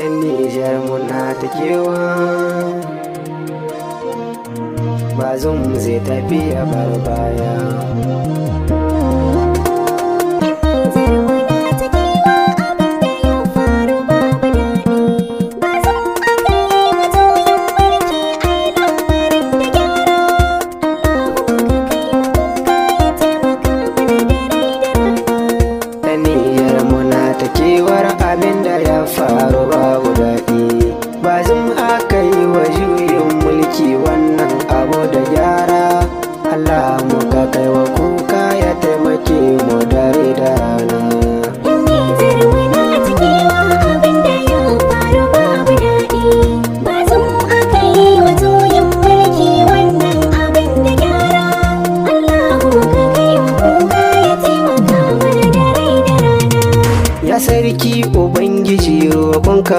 'yan Nijar muna ta kewa, Bazum zai tafi a bar baya.